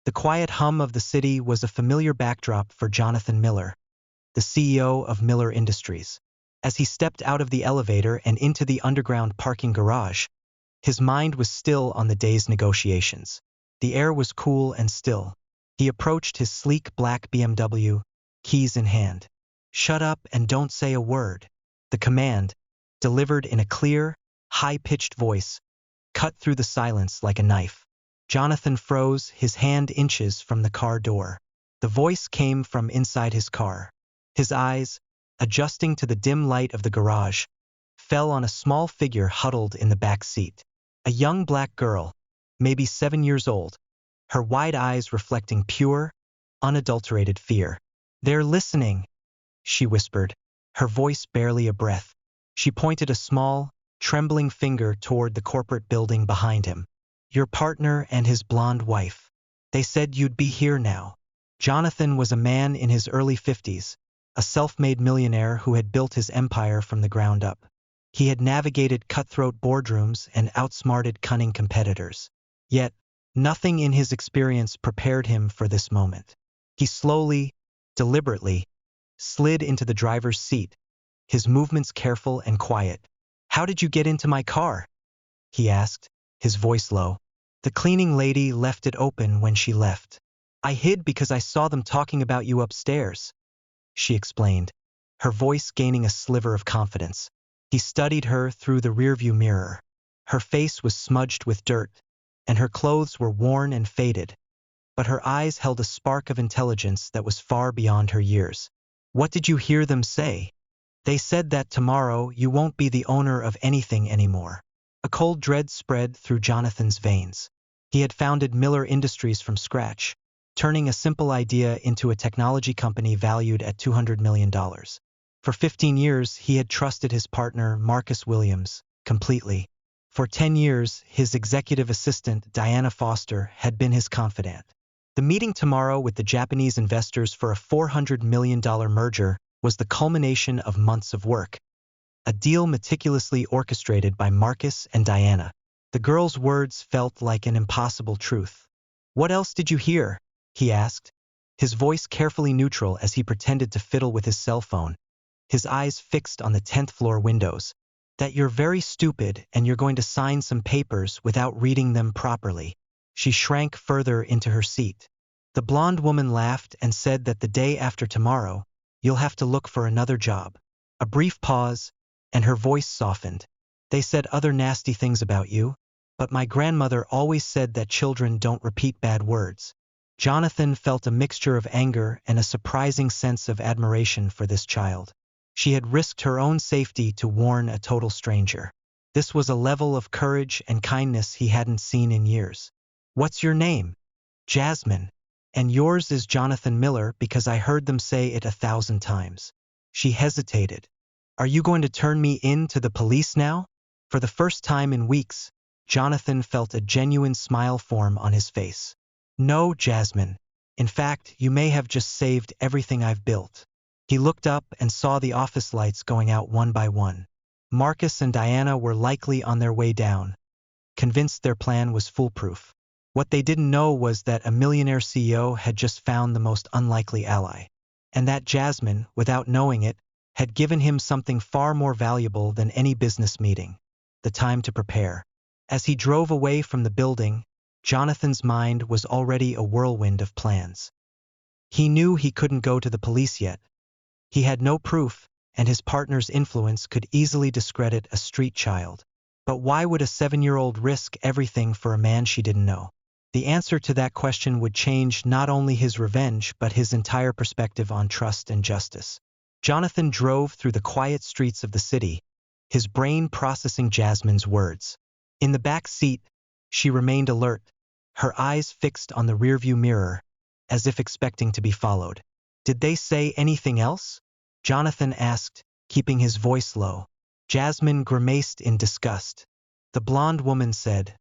The quiet hum of the city was a familiar backdrop for Jonathan Miller, the CEO of Miller Industries. As he stepped out of the elevator and into the underground parking garage, his mind was still on the day's negotiations. The air was cool and still. He approached his sleek black BMW, keys in hand. "Shut up and don't say a word." The command, delivered in a clear, high-pitched voice, cut through the silence like a knife. Jonathan froze, his hand inches from the car door. The voice came from inside his car. His eyes, adjusting to the dim light of the garage, fell on a small figure huddled in the back seat. A young black girl, maybe 7 years old, her wide eyes reflecting pure, unadulterated fear. "They're listening," she whispered, her voice barely a breath. She pointed a small, trembling finger toward the corporate building behind him. "Your partner and his blonde wife. They said you'd be here now." Jonathan was a man in his early 50s, a self-made millionaire who had built his empire from the ground up. He had navigated cutthroat boardrooms and outsmarted cunning competitors. Yet, nothing in his experience prepared him for this moment. He slowly, deliberately, slid into the driver's seat, his movements careful and quiet. "How did you get into my car?" he asked, his voice low. "The cleaning lady left it open when she left. I hid because I saw them talking about you upstairs," she explained, her voice gaining a sliver of confidence. He studied her through the rearview mirror. Her face was smudged with dirt, and her clothes were worn and faded, but her eyes held a spark of intelligence that was far beyond her years. "What did you hear them say?" "They said that tomorrow you won't be the owner of anything anymore." A cold dread spread through Jonathan's veins. He had founded Miller Industries from scratch, turning a simple idea into a technology company valued at $200 million. For 15 years, he had trusted his partner, Marcus Williams, completely. For 10 years, his executive assistant, Diana Foster, had been his confidant. The meeting tomorrow with the Japanese investors for a $400 million merger was the culmination of months of work, a deal meticulously orchestrated by Marcus and Diana. The girl's words felt like an impossible truth. "What else did you hear?" he asked, his voice carefully neutral as he pretended to fiddle with his cell phone, his eyes fixed on the 10th floor windows. "That you're very stupid and you're going to sign some papers without reading them properly." She shrank further into her seat. The blonde woman laughed and said that the day after tomorrow, "You'll have to look for another job." A brief pause, and her voice softened. "They said other nasty things about you, but my grandmother always said that children don't repeat bad words." Jonathan felt a mixture of anger and a surprising sense of admiration for this child. She had risked her own safety to warn a total stranger. This was a level of courage and kindness he hadn't seen in years. "What's your name?" "Jasmine. And yours is Jonathan Miller because I heard them say it 1,000 times." She hesitated. "Are you going to turn me in to the police now?" For the first time in weeks, Jonathan felt a genuine smile form on his face. "No, Jasmine. In fact, you may have just saved everything I've built." He looked up and saw the office lights going out one by one. Marcus and Diana were likely on their way down, convinced their plan was foolproof. What they didn't know was that a millionaire CEO had just found the most unlikely ally, and that Jasmine, without knowing it, had given him something far more valuable than any business meeting: the time to prepare. As he drove away from the building, Jonathan's mind was already a whirlwind of plans. He knew he couldn't go to the police yet. He had no proof, and his partner's influence could easily discredit a street child. But why would a 7-year-old risk everything for a man she didn't know? The answer to that question would change not only his revenge but his entire perspective on trust and justice. Jonathan drove through the quiet streets of the city, his brain processing Jasmine's words. In the back seat, she remained alert, her eyes fixed on the rearview mirror, as if expecting to be followed. "Did they say anything else?" Jonathan asked, keeping his voice low. Jasmine grimaced in disgust. The blonde woman said,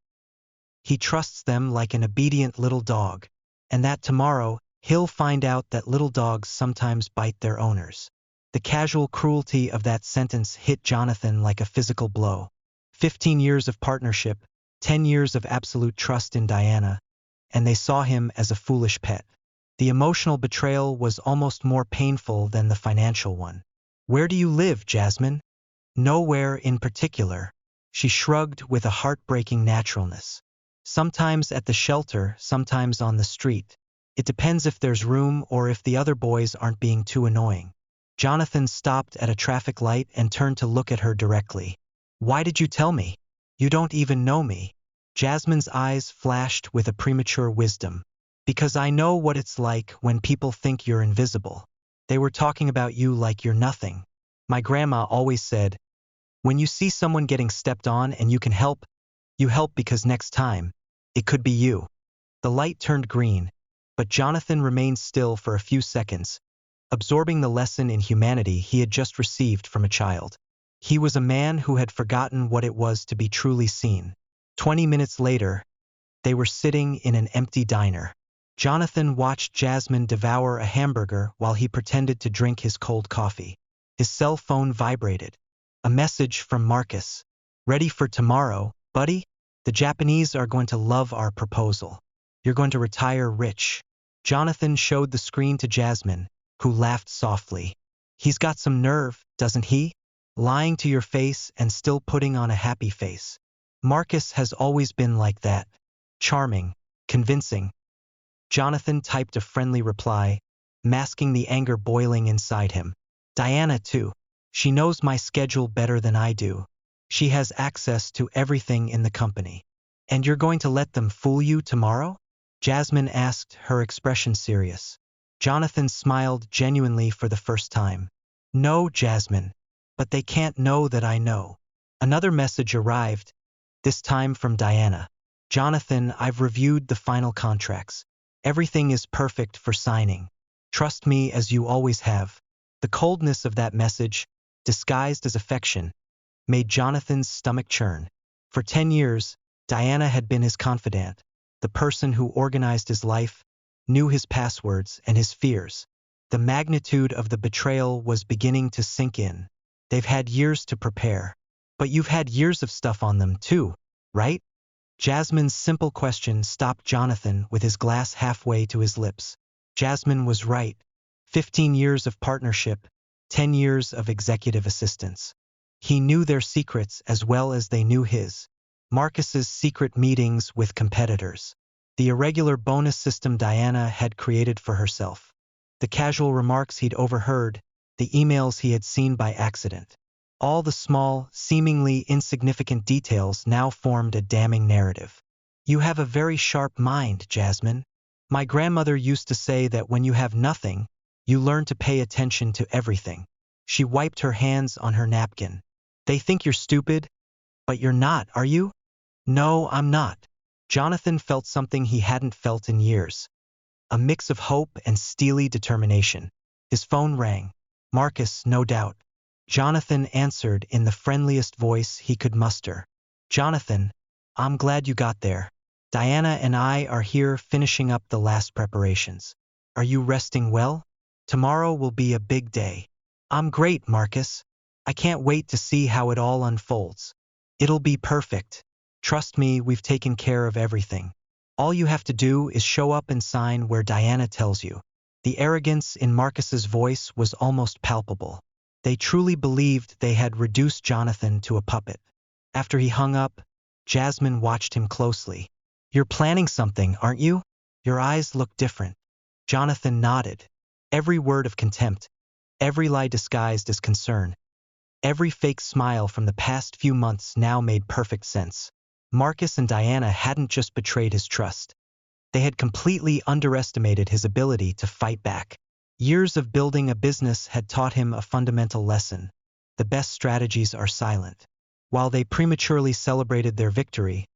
"He trusts them like an obedient little dog, and that tomorrow he'll find out that little dogs sometimes bite their owners." The casual cruelty of that sentence hit Jonathan like a physical blow. 15 years of partnership, 10 years of absolute trust in Diana, and they saw him as a foolish pet. The emotional betrayal was almost more painful than the financial one. "Where do you live, Jasmine?" "Nowhere in particular." She shrugged with a heartbreaking naturalness. "Sometimes at the shelter, sometimes on the street. It depends if there's room or if the other boys aren't being too annoying." Jonathan stopped at a traffic light and turned to look at her directly. "Why did you tell me? You don't even know me." Jasmine's eyes flashed with a premature wisdom. "Because I know what it's like when people think you're invisible. They were talking about you like you're nothing. My grandma always said, when you see someone getting stepped on and you can help, you help because next time, it could be you." The light turned green, but Jonathan remained still for a few seconds, absorbing the lesson in humanity he had just received from a child. He was a man who had forgotten what it was to be truly seen. 20 minutes later, they were sitting in an empty diner. Jonathan watched Jasmine devour a hamburger while he pretended to drink his cold coffee. His cell phone vibrated. A message from Marcus. "Ready for tomorrow, buddy? The Japanese are going to love our proposal. You're going to retire rich." Jonathan showed the screen to Jasmine, who laughed softly. "He's got some nerve, doesn't he? Lying to your face and still putting on a happy face. Marcus has always been like that. Charming, convincing." Jonathan typed a friendly reply, masking the anger boiling inside him. "Diana, too. She knows my schedule better than I do. She has access to everything in the company." "And you're going to let them fool you tomorrow?" Jasmine asked, her expression serious. Jonathan smiled genuinely for the first time. "No, Jasmine, but they can't know that I know." Another message arrived, this time from Diana. "Jonathan, I've reviewed the final contracts. Everything is perfect for signing. Trust me as you always have." The coldness of that message, disguised as affection, made Jonathan's stomach churn. For 10 years, Diana had been his confidant, the person who organized his life, knew his passwords and his fears. The magnitude of the betrayal was beginning to sink in. They've had years to prepare. "But you've had years of stuff on them too, right?" Jasmine's simple question stopped Jonathan with his glass halfway to his lips. Jasmine was right. 15 years of partnership, 10 years of executive assistance. He knew their secrets as well as they knew his. Marcus's secret meetings with competitors. The irregular bonus system Diana had created for herself. The casual remarks he'd overheard, the emails he had seen by accident. All the small, seemingly insignificant details now formed a damning narrative. "You have a very sharp mind, Jasmine. My grandmother used to say that when you have nothing, you learn to pay attention to everything." She wiped her hands on her napkin. "They think you're stupid, but you're not, are you?" "No, I'm not." Jonathan felt something he hadn't felt in years. A mix of hope and steely determination. His phone rang. Marcus, no doubt. Jonathan answered in the friendliest voice he could muster. "Jonathan, I'm glad you got there. Diana and I are here finishing up the last preparations. Are you resting well? Tomorrow will be a big day." "I'm great, Marcus. I can't wait to see how it all unfolds. It'll be perfect. Trust me, we've taken care of everything. All you have to do is show up and sign where Diana tells you." The arrogance in Marcus's voice was almost palpable. They truly believed they had reduced Jonathan to a puppet. After he hung up, Jasmine watched him closely. "You're planning something, aren't you? Your eyes look different." Jonathan nodded. Every word of contempt, every lie disguised as concern, every fake smile from the past few months now made perfect sense. Marcus and Diana hadn't just betrayed his trust. They had completely underestimated his ability to fight back. Years of building a business had taught him a fundamental lesson. The best strategies are silent. While they prematurely celebrated their victory,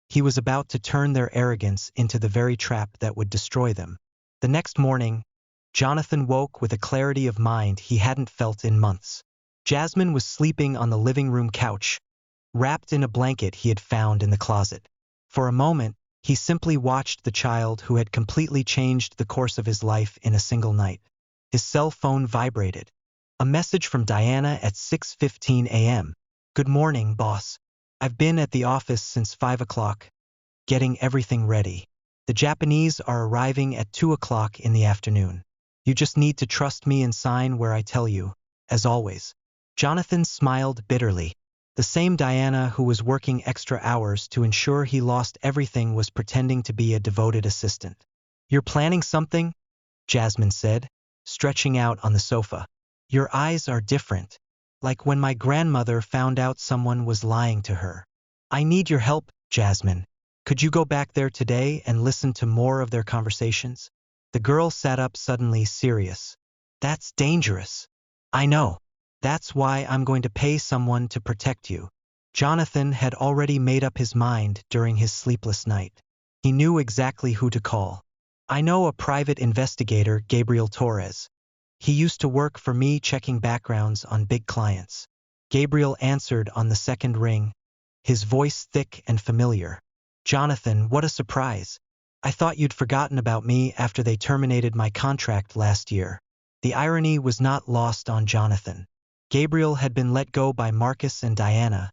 he was about to turn their arrogance into the very trap that would destroy them. The next morning, Jonathan woke with a clarity of mind he hadn't felt in months. Jasmine was sleeping on the living room couch, wrapped in a blanket he had found in the closet. For a moment, he simply watched the child who had completely changed the course of his life in a single night. His cell phone vibrated. A message from Diana at 6:15 a.m. "Good morning, boss. I've been at the office since 5 o'clock, getting everything ready." The Japanese are arriving at 2 o'clock in the afternoon. You just need to trust me and sign where I tell you, as always. Jonathan smiled bitterly. The same Diana who was working extra hours to ensure he lost everything was pretending to be a devoted assistant. You're planning something? Jasmine said, stretching out on the sofa. Your eyes are different, like when my grandmother found out someone was lying to her. I need your help, Jasmine. Could you go back there today and listen to more of their conversations? The girl sat up suddenly serious. That's dangerous. I know. That's why I'm going to pay someone to protect you. Jonathan had already made up his mind during his sleepless night. He knew exactly who to call. I know a private investigator, Gabriel Torres. He used to work for me checking backgrounds on big clients. Gabriel answered on the second ring, his voice thick and familiar. Jonathan, what a surprise. I thought you'd forgotten about me after they terminated my contract last year. The irony was not lost on Jonathan. Gabriel had been let go by Marcus and Diana,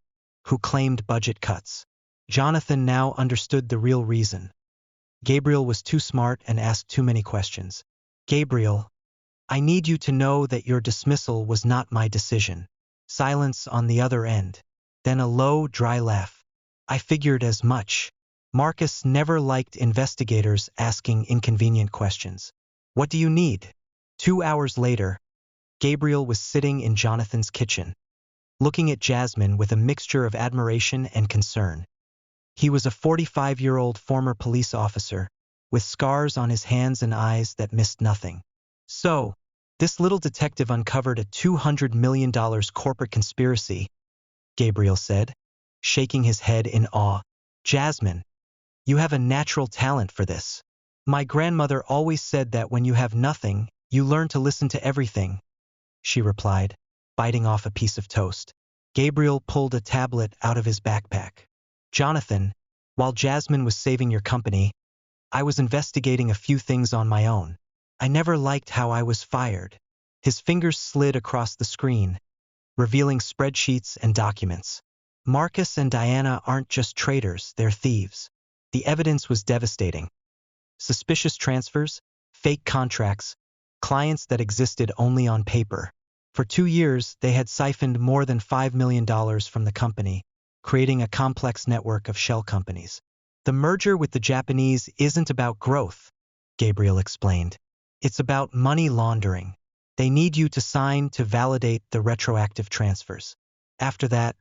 who claimed budget cuts. Jonathan now understood the real reason. Gabriel was too smart and asked too many questions. Gabriel, I need you to know that your dismissal was not my decision. Silence on the other end. Then a low, dry laugh. I figured as much. Marcus never liked investigators asking inconvenient questions. What do you need? 2 hours later, Gabriel was sitting in Jonathan's kitchen, looking at Jasmine with a mixture of admiration and concern. He was a 45-year-old former police officer, with scars on his hands and eyes that missed nothing. So, this little detective uncovered a $200 million corporate conspiracy, Gabriel said, shaking his head in awe. Jasmine, you have a natural talent for this. My grandmother always said that when you have nothing, you learn to listen to everything, she replied, biting off a piece of toast. Gabriel pulled a tablet out of his backpack. Jonathan, while Jasmine was saving your company, I was investigating a few things on my own. I never liked how I was fired. His fingers slid across the screen, revealing spreadsheets and documents. Marcus and Diana aren't just traitors, they're thieves. The evidence was devastating. Suspicious transfers, fake contracts, clients that existed only on paper. For 2 years, they had siphoned more than $5 million from the company, creating a complex network of shell companies. The merger with the Japanese isn't about growth, Gabriel explained. It's about money laundering. They need you to sign to validate the retroactive transfers. After that,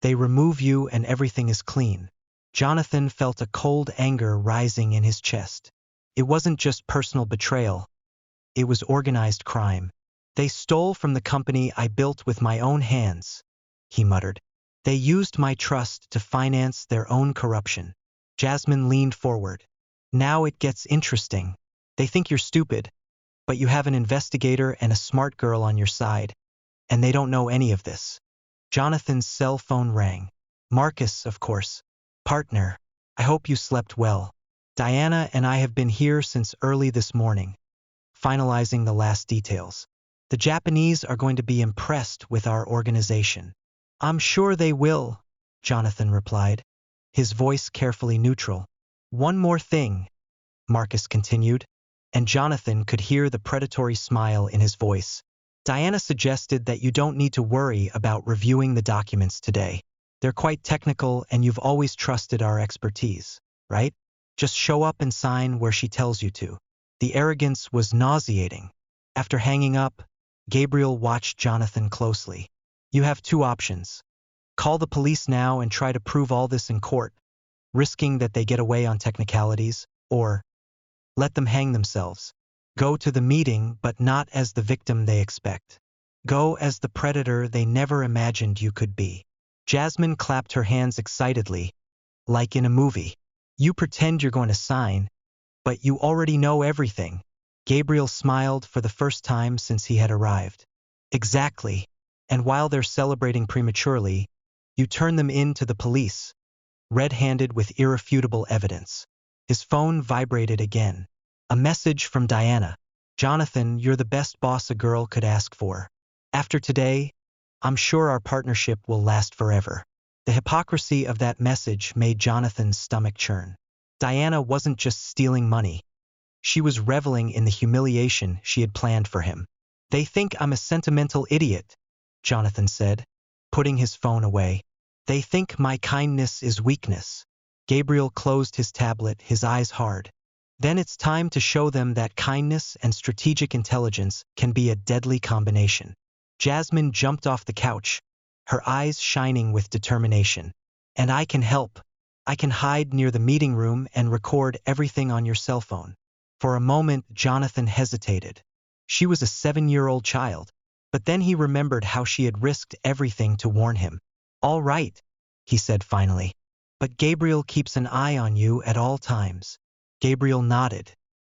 they remove you and everything is clean. Jonathan felt a cold anger rising in his chest. It wasn't just personal betrayal. It was organized crime. They stole from the company I built with my own hands, he muttered. They used my trust to finance their own corruption. Jasmine leaned forward. Now it gets interesting. They think you're stupid, but you have an investigator and a smart girl on your side, and they don't know any of this. Jonathan's cell phone rang. Marcus, of course. Partner, I hope you slept well. Diana and I have been here since early this morning, finalizing the last details. The Japanese are going to be impressed with our organization. I'm sure they will, Jonathan replied, his voice carefully neutral. One more thing, Marcus continued, and Jonathan could hear the predatory smile in his voice. Diana suggested that you don't need to worry about reviewing the documents today. They're quite technical and you've always trusted our expertise, right? Just show up and sign where she tells you to. The arrogance was nauseating. After hanging up, Gabriel watched Jonathan closely. You have 2 options. Call the police now and try to prove all this in court, risking that they get away on technicalities, or let them hang themselves. Go to the meeting, but not as the victim they expect. Go as the predator they never imagined you could be. Jasmine clapped her hands excitedly, like in a movie. You pretend you're going to sign, but you already know everything. Gabriel smiled for the first time since he had arrived. Exactly. And while they're celebrating prematurely, you turn them in to the police, red-handed with irrefutable evidence. His phone vibrated again. A message from Diana. Jonathan, you're the best boss a girl could ask for. After today, I'm sure our partnership will last forever. The hypocrisy of that message made Jonathan's stomach churn. Diana wasn't just stealing money. She was reveling in the humiliation she had planned for him. "They think I'm a sentimental idiot," Jonathan said, putting his phone away. "They think my kindness is weakness." Gabriel closed his tablet, his eyes hard. "Then it's time to show them that kindness and strategic intelligence can be a deadly combination." Jasmine jumped off the couch, her eyes shining with determination. "And I can help. I can hide near the meeting room and record everything on your cell phone." For a moment, Jonathan hesitated. She was a 7-year-old child, but then he remembered how she had risked everything to warn him. "All right," he said finally. "But Gabriel keeps an eye on you at all times." Gabriel nodded.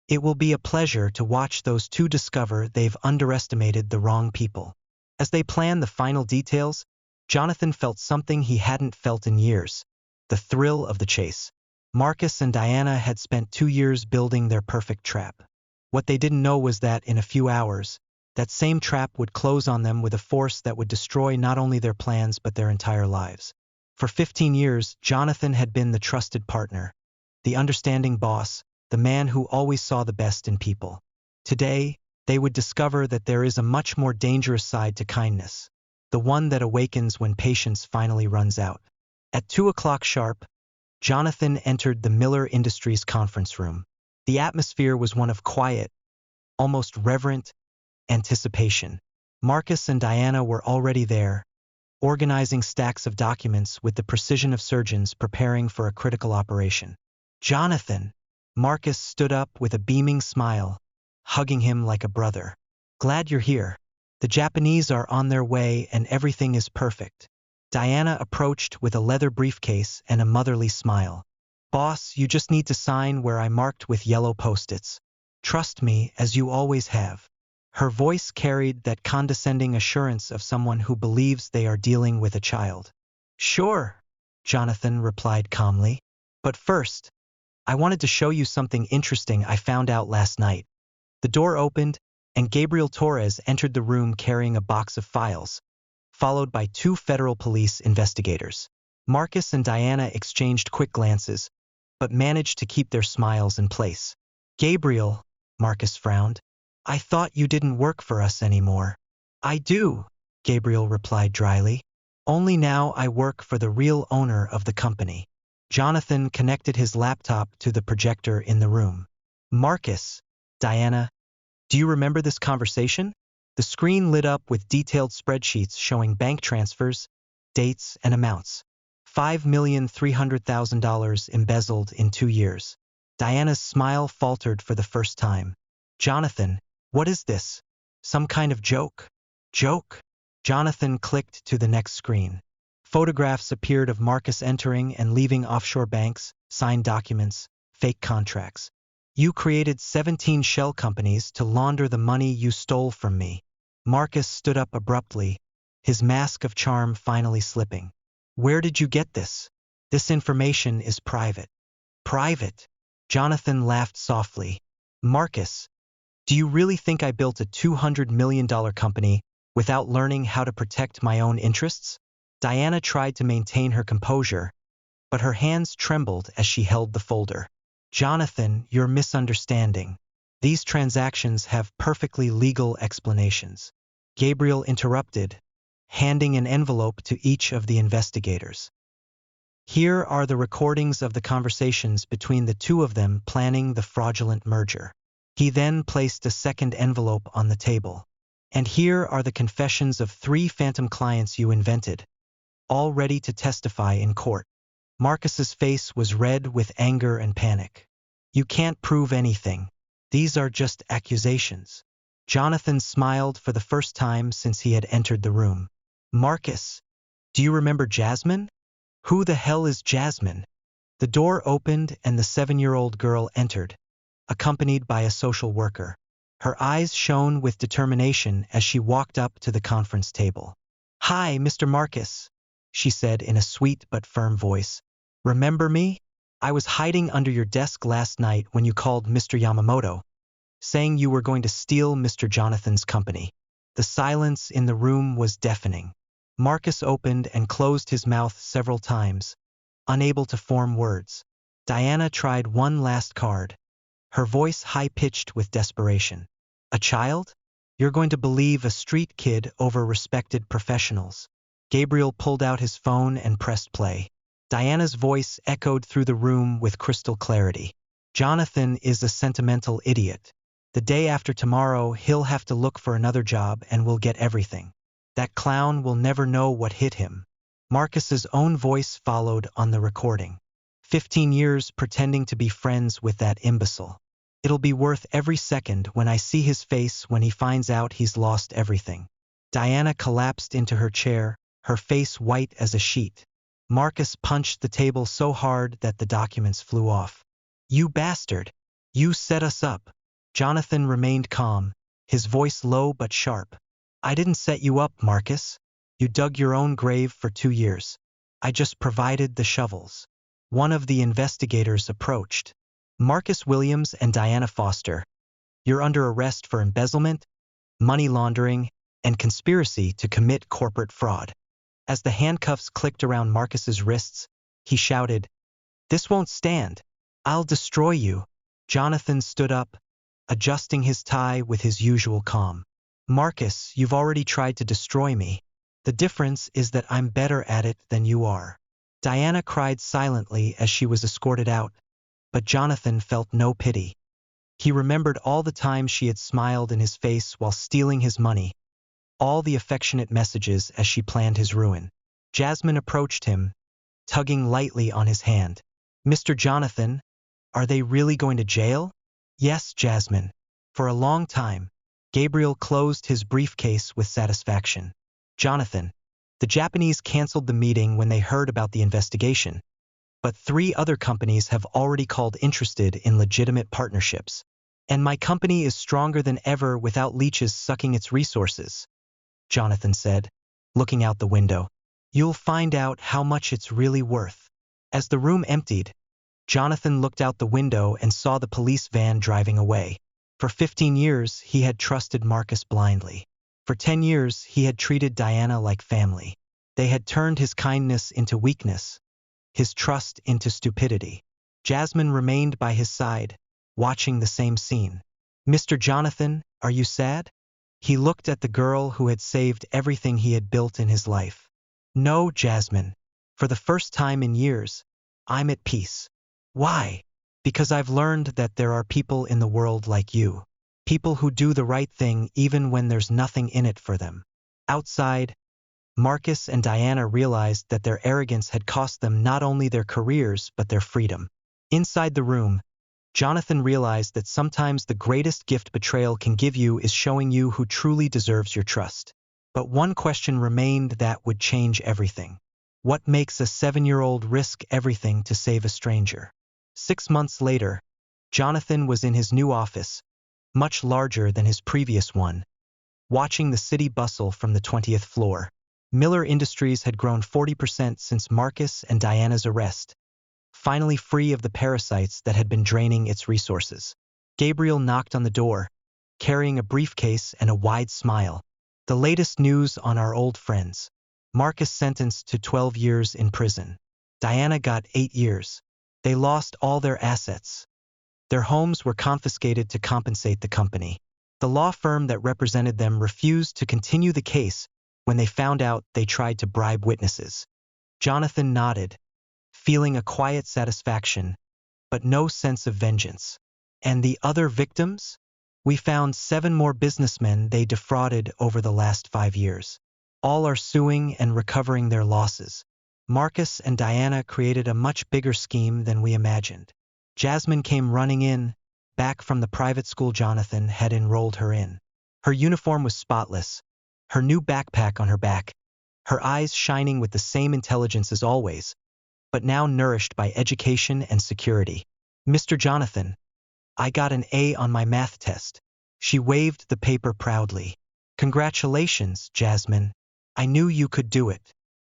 "It will be a pleasure to watch those two discover they've underestimated the wrong people." As they planned the final details, Jonathan felt something he hadn't felt in years: the thrill of the chase. Marcus and Diana had spent 2 years building their perfect trap. What they didn't know was that in a few hours, that same trap would close on them with a force that would destroy not only their plans but their entire lives. For 15 years, Jonathan had been the trusted partner, the understanding boss, the man who always saw the best in people. Today, they would discover that there is a much more dangerous side to kindness, the one that awakens when patience finally runs out. At 2 o'clock sharp, Jonathan entered the Miller Industries conference room. The atmosphere was one of quiet, almost reverent anticipation. Marcus and Diana were already there, organizing stacks of documents with the precision of surgeons preparing for a critical operation. "Jonathan!" Marcus stood up with a beaming smile, hugging him like a brother. "Glad you're here. The Japanese are on their way and everything is perfect." Diana approached with a leather briefcase and a motherly smile. "Boss, you just need to sign where I marked with yellow post-its. Trust me, as you always have." Her voice carried that condescending assurance of someone who believes they are dealing with a child. "Sure," Jonathan replied calmly. "But first, I wanted to show you something interesting I found out last night." The door opened, and Gabriel Torres entered the room carrying a box of files, followed by 2 federal police investigators. Marcus and Diana exchanged quick glances, but managed to keep their smiles in place. "Gabriel," Marcus frowned, "I thought you didn't work for us anymore." "I do," Gabriel replied dryly. "Only now I work for the real owner of the company." Jonathan connected his laptop to the projector in the room. "Marcus, Diana, do you remember this conversation?" The screen lit up with detailed spreadsheets showing bank transfers, dates, and amounts. $5,300,000 embezzled in 2 years. Diana's smile faltered for the first time. "Jonathan, what is this? Some kind of joke?" "Joke?" Jonathan clicked to the next screen. Photographs appeared of Marcus entering and leaving offshore banks, signed documents, fake contracts. "You created 17 shell companies to launder the money you stole from me." Marcus stood up abruptly, his mask of charm finally slipping. "Where did you get this? This information is private." "Private?" Jonathan laughed softly. "Marcus, do you really think I built a $200 million company without learning how to protect my own interests?" Diana tried to maintain her composure, but her hands trembled as she held the folder. "Jonathan, you're misunderstanding. These transactions have perfectly legal explanations." Gabriel interrupted, handing an envelope to each of the investigators. "Here are the recordings of the conversations between the 2 of them planning the fraudulent merger." He then placed a second envelope on the table. "And here are the confessions of 3 phantom clients you invented, all ready to testify in court." Marcus's face was red with anger and panic. "You can't prove anything. These are just accusations." Jonathan smiled for the first time since he had entered the room. "Marcus, do you remember Jasmine?" "Who the hell is Jasmine?" The door opened and the 7-year-old girl entered, accompanied by a social worker. Her eyes shone with determination as she walked up to the conference table. "Hi, Mr. Marcus," she said in a sweet but firm voice. "Remember me? I was hiding under your desk last night when you called Mr. Yamamoto, saying you were going to steal Mr. Jonathan's company." The silence in the room was deafening. Marcus opened and closed his mouth several times, unable to form words. Diana tried one last card, her voice high-pitched with desperation. A child? You're going to believe a street kid over respected professionals. Gabriel pulled out his phone and pressed play. Diana's voice echoed through the room with crystal clarity. Jonathan is a sentimental idiot. The day after tomorrow, he'll have to look for another job and we'll get everything. That clown will never know what hit him. Marcus's own voice followed on the recording. 15 years pretending to be friends with that imbecile. It'll be worth every second when I see his face when he finds out he's lost everything. Diana collapsed into her chair, her face white as a sheet. Marcus punched the table so hard that the documents flew off. You bastard! You set us up! Jonathan remained calm, his voice low but sharp. I didn't set you up, Marcus. You dug your own grave for 2 years. I just provided the shovels. One of the investigators approached. Marcus Williams and Diana Foster. You're under arrest for embezzlement, money laundering, and conspiracy to commit corporate fraud. As the handcuffs clicked around Marcus's wrists, he shouted, This won't stand. I'll destroy you. Jonathan stood up, adjusting his tie with his usual calm. Marcus, you've already tried to destroy me. The difference is that I'm better at it than you are. Diana cried silently as she was escorted out, but Jonathan felt no pity. He remembered all the times she had smiled in his face while stealing his money, all the affectionate messages as she planned his ruin. Jasmine approached him, tugging lightly on his hand. Mr. Jonathan, are they really going to jail? Yes, Jasmine. For a long time. Gabriel closed his briefcase with satisfaction. Jonathan, the Japanese canceled the meeting when they heard about the investigation, but 3 other companies have already called interested in legitimate partnerships. And my company is stronger than ever without leeches sucking its resources, Jonathan said, looking out the window. You'll find out how much it's really worth. As the room emptied, Jonathan looked out the window and saw the police van driving away. For 15 years, he had trusted Marcus blindly. For 10 years, he had treated Diana like family. They had turned his kindness into weakness, his trust into stupidity. Jasmine remained by his side, watching the same scene. Mr. Jonathan, are you sad? He looked at the girl who had saved everything he had built in his life. No, Jasmine. For the first time in years, I'm at peace. Why? Because I've learned that there are people in the world like you. People who do the right thing even when there's nothing in it for them. Outside, Marcus and Diana realized that their arrogance had cost them not only their careers but their freedom. Inside the room, Jonathan realized that sometimes the greatest gift betrayal can give you is showing you who truly deserves your trust. But one question remained that would change everything. What makes a 7-year-old risk everything to save a stranger? 6 months later, Jonathan was in his new office, much larger than his previous one, watching the city bustle from the 20th floor. Miller Industries had grown 40% since Marcus and Diana's arrest, finally free of the parasites that had been draining its resources. Gabriel knocked on the door, carrying a briefcase and a wide smile. The latest news on our old friends. Marcus sentenced to 12 years in prison. Diana got 8 years. They lost all their assets. Their homes were confiscated to compensate the company. The law firm that represented them refused to continue the case when they found out they tried to bribe witnesses. Jonathan nodded, feeling a quiet satisfaction, but no sense of vengeance. And the other victims? We found 7 more businessmen they defrauded over the last 5 years. All are suing and recovering their losses. Marcus and Diana created a much bigger scheme than we imagined. Jasmine came running in, back from the private school Jonathan had enrolled her in. Her uniform was spotless, her new backpack on her back, her eyes shining with the same intelligence as always, but now nourished by education and security. Mr. Jonathan, I got an A on my math test. She waved the paper proudly. Congratulations, Jasmine. I knew you could do it.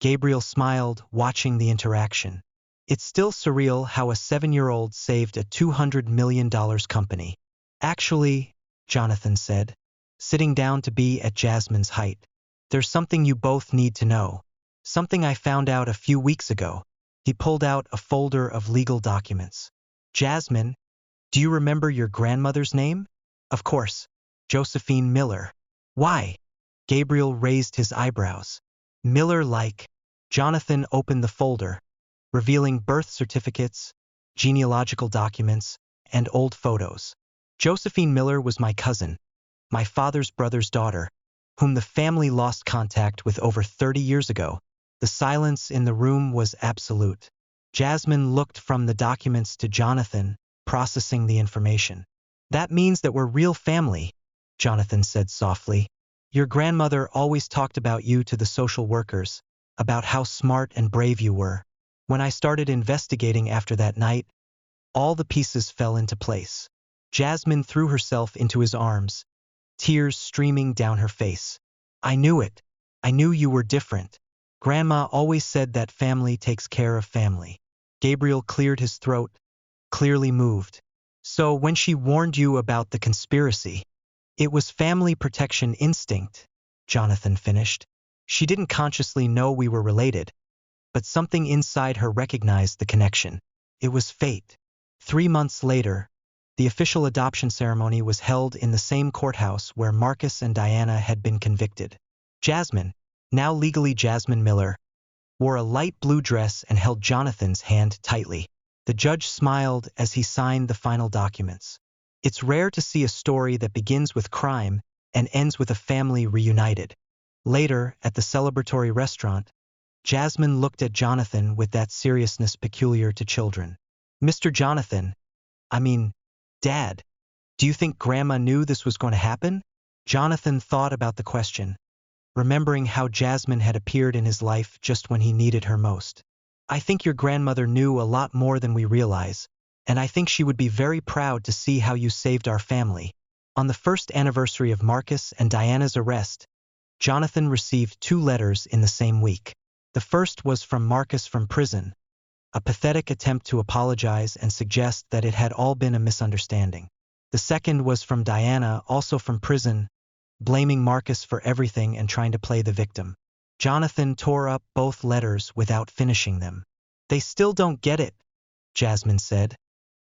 Gabriel smiled, watching the interaction. It's still surreal how a 7-year-old saved a $200 million company. Actually, Jonathan said, sitting down to be at Jasmine's height. There's something you both need to know. Something I found out a few weeks ago. He pulled out a folder of legal documents. Jasmine, do you remember your grandmother's name? Of course, Josephine Miller. Why? Gabriel raised his eyebrows. Miller like. Jonathan opened the folder, revealing birth certificates, genealogical documents, and old photos. Josephine Miller was my cousin, my father's brother's daughter, whom the family lost contact with over 30 years ago. The silence in the room was absolute. Jasmine looked from the documents to Jonathan, processing the information. That means that we're real family, Jonathan said softly. Your grandmother always talked about you to the social workers, about how smart and brave you were. When I started investigating after that night, all the pieces fell into place. Jasmine threw herself into his arms, tears streaming down her face. I knew it. I knew you were different. Grandma always said that family takes care of family. Gabriel cleared his throat, clearly moved. So when she warned you about the conspiracy, it was family protection instinct, Jonathan finished. She didn't consciously know we were related, but something inside her recognized the connection. It was fate. 3 months later, the official adoption ceremony was held in the same courthouse where Marcus and Diana had been convicted. Jasmine, now legally Jasmine Miller, wore a light blue dress and held Jonathan's hand tightly. The judge smiled as he signed the final documents. It's rare to see a story that begins with crime and ends with a family reunited. Later, at the celebratory restaurant, Jasmine looked at Jonathan with that seriousness peculiar to children. Mr. Jonathan, Dad, do you think Grandma knew this was going to happen? Jonathan thought about the question, remembering how Jasmine had appeared in his life just when he needed her most. I think your grandmother knew a lot more than we realize, and I think she would be very proud to see how you saved our family. On the first anniversary of Marcus and Diana's arrest, Jonathan received 2 letters in the same week. The first was from Marcus from prison, a pathetic attempt to apologize and suggest that it had all been a misunderstanding. The second was from Diana, also from prison, blaming Marcus for everything and trying to play the victim. Jonathan tore up both letters without finishing them. They still don't get it, Jasmine said,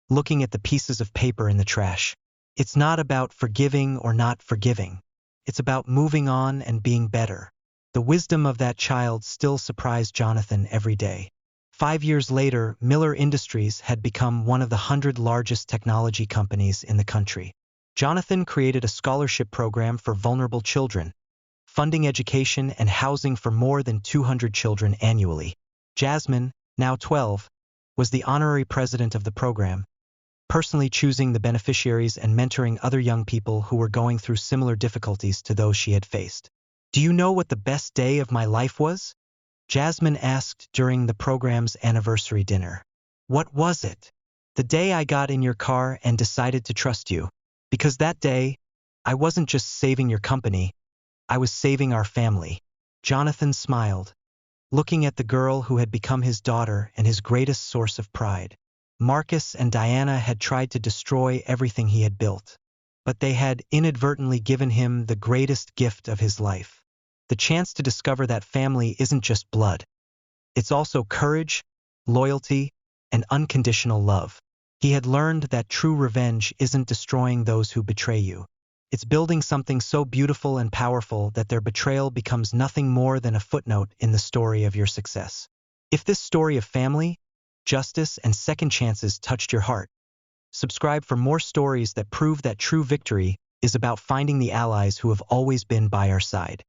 looking at the pieces of paper in the trash. It's not about forgiving or not forgiving. It's about moving on and being better. The wisdom of that child still surprised Jonathan every day. 5 years later, Miller Industries had become one of the 100 largest technology companies in the country. Jonathan created a scholarship program for vulnerable children, funding education and housing for more than 200 children annually. Jasmine, now 12, was the honorary president of the program, personally choosing the beneficiaries and mentoring other young people who were going through similar difficulties to those she had faced. Do you know what the best day of my life was? Jasmine asked during the program's anniversary dinner. What was it? The day I got in your car and decided to trust you. Because that day, I wasn't just saving your company, I was saving our family. Jonathan smiled, looking at the girl who had become his daughter and his greatest source of pride. Marcus and Diana had tried to destroy everything he had built, but they had inadvertently given him the greatest gift of his life. The chance to discover that family isn't just blood. It's also courage, loyalty, and unconditional love. He had learned that true revenge isn't destroying those who betray you. It's building something so beautiful and powerful that their betrayal becomes nothing more than a footnote in the story of your success. If this story of family, justice, and second chances touched your heart, subscribe for more stories that prove that true victory is about finding the allies who have always been by our side.